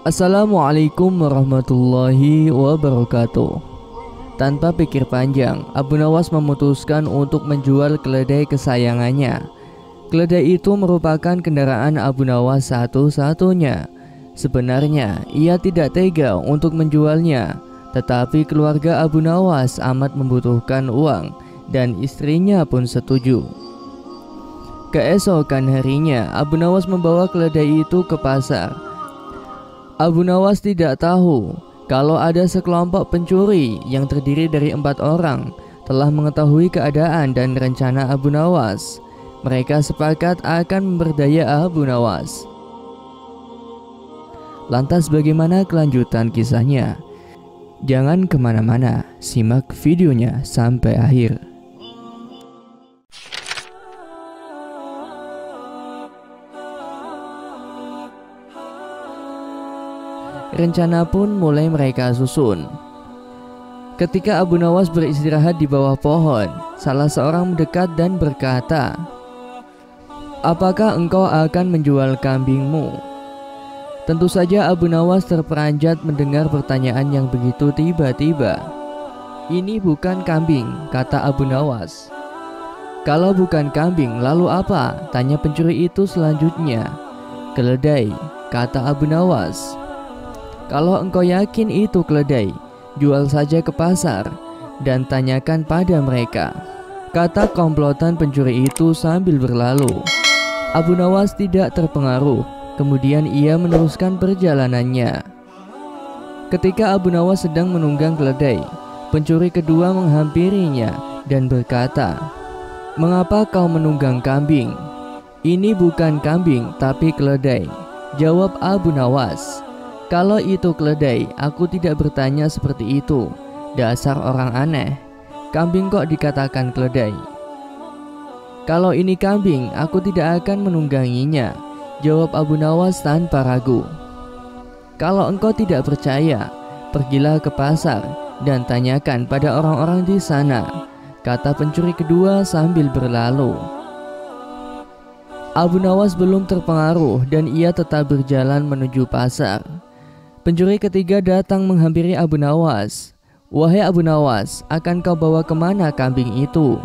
Assalamualaikum warahmatullahi wabarakatuh. Tanpa pikir panjang, Abu Nawas memutuskan untuk menjual keledai kesayangannya. Keledai itu merupakan kendaraan Abu Nawas satu-satunya. Sebenarnya ia tidak tega untuk menjualnya, tetapi keluarga Abu Nawas amat membutuhkan uang dan istrinya pun setuju. Keesokan harinya, Abu Nawas membawa keledai itu ke pasar. Abu Nawas tidak tahu kalau ada sekelompok pencuri yang terdiri dari 4 orang telah mengetahui keadaan dan rencana Abu Nawas. Mereka sepakat akan memberdaya Abu Nawas. Lantas bagaimana kelanjutan kisahnya? Jangan kemana-mana, simak videonya sampai akhir. Rencana pun mulai mereka susun. Ketika Abu Nawas beristirahat di bawah pohon, salah seorang mendekat dan berkata, "Apakah engkau akan menjual kambingmu?" Tentu saja Abu Nawas terperanjat mendengar pertanyaan yang begitu tiba-tiba. "Ini bukan kambing," kata Abu Nawas. "Kalau bukan kambing, lalu apa?" tanya pencuri itu selanjutnya. "Keledai," kata Abu Nawas. "Kalau engkau yakin itu keledai, jual saja ke pasar dan tanyakan pada mereka," kata komplotan pencuri itu sambil berlalu. Abu Nawas tidak terpengaruh. Kemudian ia meneruskan perjalanannya. Ketika Abu Nawas sedang menunggang keledai, pencuri kedua menghampirinya dan berkata, "Mengapa kau menunggang kambing?" "Ini bukan kambing tapi keledai," jawab Abu Nawas. "Kalau itu keledai, aku tidak bertanya seperti itu. Dasar orang aneh. Kambing kok dikatakan keledai?" "Kalau ini kambing, aku tidak akan menungganginya," jawab Abu Nawas tanpa ragu. "Kalau engkau tidak percaya, pergilah ke pasar dan tanyakan pada orang-orang di sana," kata pencuri kedua sambil berlalu. Abu Nawas belum terpengaruh dan ia tetap berjalan menuju pasar. Pencuri ketiga datang menghampiri Abu Nawas. "Wahai Abu Nawas, akan kau bawa kemana kambing itu?"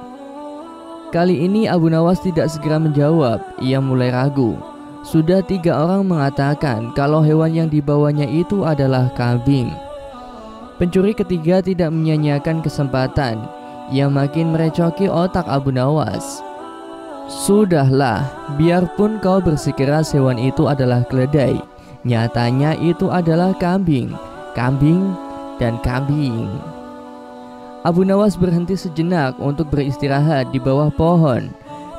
Kali ini Abu Nawas tidak segera menjawab. Ia mulai ragu. Sudah 3 orang mengatakan kalau hewan yang dibawanya itu adalah kambing. Pencuri ketiga tidak menyia-nyiakan kesempatan. Ia makin merecoki otak Abu Nawas. "Sudahlah, biarpun kau bersikeras hewan itu adalah keledai, nyatanya itu adalah kambing, kambing, dan kambing." Abu Nawas berhenti sejenak untuk beristirahat di bawah pohon.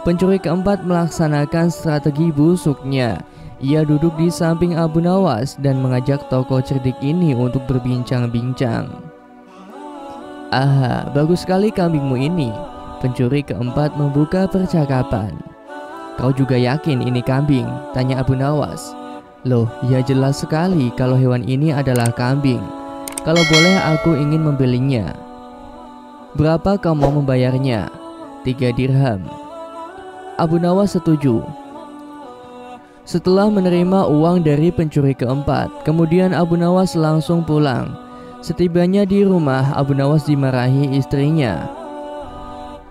Pencuri keempat melaksanakan strategi busuknya. Ia duduk di samping Abu Nawas dan mengajak tokoh cerdik ini untuk berbincang-bincang. "Aha, bagus sekali kambingmu ini." Pencuri keempat membuka percakapan. "Kau juga yakin ini kambing?" tanya Abu Nawas. "Loh, ya jelas sekali kalau hewan ini adalah kambing. Kalau boleh aku ingin membelinya." "Berapa kau mau membayarnya?" 3 dirham. Abu Nawas setuju. Setelah menerima uang dari pencuri keempat, kemudian Abu Nawas langsung pulang. Setibanya di rumah, Abu Nawas dimarahi istrinya.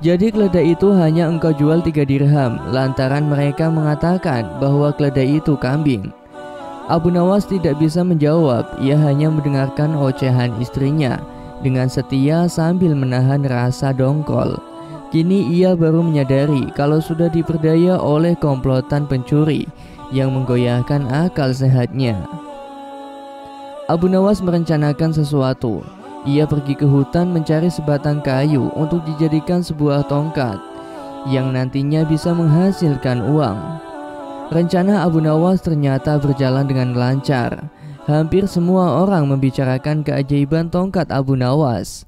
"Jadi keledai itu hanya engkau jual 3 dirham lantaran mereka mengatakan bahwa keledai itu kambing?" Abu Nawas tidak bisa menjawab. Ia hanya mendengarkan ocehan istrinya dengan setia sambil menahan rasa dongkol. Kini ia baru menyadari kalau sudah diperdaya oleh komplotan pencuri yang menggoyahkan akal sehatnya. Abu Nawas merencanakan sesuatu. Ia pergi ke hutan mencari sebatang kayu untuk dijadikan sebuah tongkat yang nantinya bisa menghasilkan uang. Rencana Abu Nawas ternyata berjalan dengan lancar. Hampir semua orang membicarakan keajaiban tongkat Abu Nawas.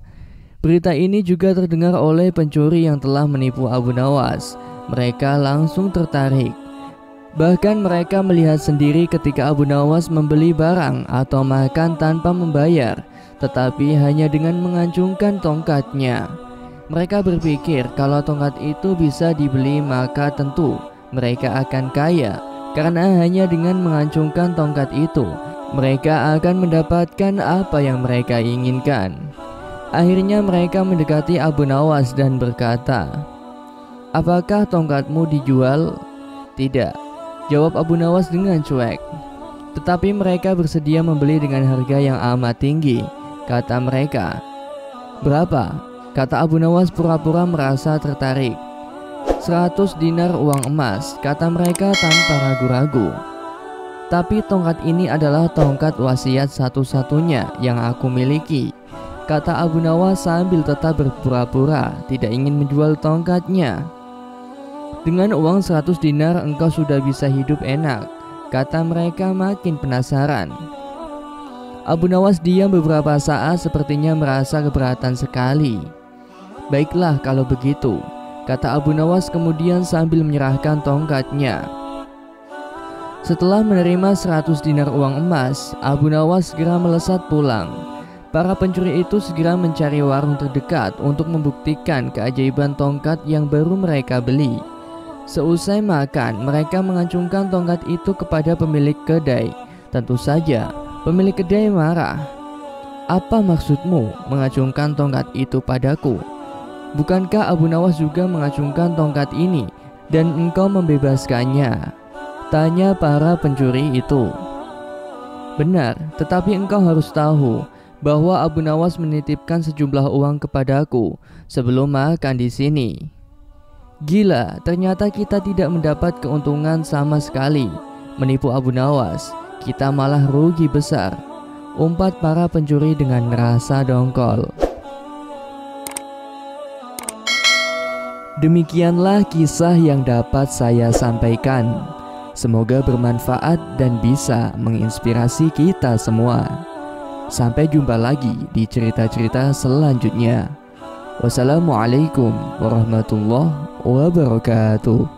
Berita ini juga terdengar oleh pencuri yang telah menipu Abu Nawas. Mereka langsung tertarik. Bahkan mereka melihat sendiri ketika Abu Nawas membeli barang atau makan tanpa membayar, tetapi hanya dengan mengacungkan tongkatnya. Mereka berpikir kalau tongkat itu bisa dibeli maka tentu mereka akan kaya, karena hanya dengan mengacungkan tongkat itu mereka akan mendapatkan apa yang mereka inginkan. Akhirnya mereka mendekati Abu Nawas dan berkata, "Apakah tongkatmu dijual?" "Tidak," jawab Abu Nawas dengan cuek. "Tetapi mereka bersedia membeli dengan harga yang amat tinggi," kata mereka. "Berapa?" kata Abu Nawas pura-pura merasa tertarik. 100 dinar uang emas, kata mereka tanpa ragu-ragu. "Tapi tongkat ini adalah tongkat wasiat satu-satunya yang aku miliki," kata Abu Nawas sambil tetap berpura-pura tidak ingin menjual tongkatnya. "Dengan uang 100 dinar engkau sudah bisa hidup enak," kata mereka makin penasaran. Abu Nawas diam beberapa saat, sepertinya merasa keberatan sekali. "Baiklah kalau begitu," kata Abu Nawas kemudian sambil menyerahkan tongkatnya. Setelah menerima 100 dinar uang emas, Abu Nawas segera melesat pulang. Para pencuri itu segera mencari warung terdekat untuk membuktikan keajaiban tongkat yang baru mereka beli. Seusai makan, mereka mengacungkan tongkat itu kepada pemilik kedai. Tentu saja, pemilik kedai marah. "Apa maksudmu mengacungkan tongkat itu padaku? Bukankah Abu Nawas juga mengacungkan tongkat ini dan engkau membebaskannya?" tanya para pencuri itu. "Benar, tetapi engkau harus tahu bahwa Abu Nawas menitipkan sejumlah uang kepadaku sebelum makan di sini." "Gila, ternyata kita tidak mendapat keuntungan sama sekali. Menipu Abu Nawas, kita malah rugi besar," umpat para pencuri dengan rasa dongkol. Demikianlah kisah yang dapat saya sampaikan. Semoga bermanfaat dan bisa menginspirasi kita semua. Sampai jumpa lagi di cerita-cerita selanjutnya. Wassalamualaikum warahmatullahi wabarakatuh.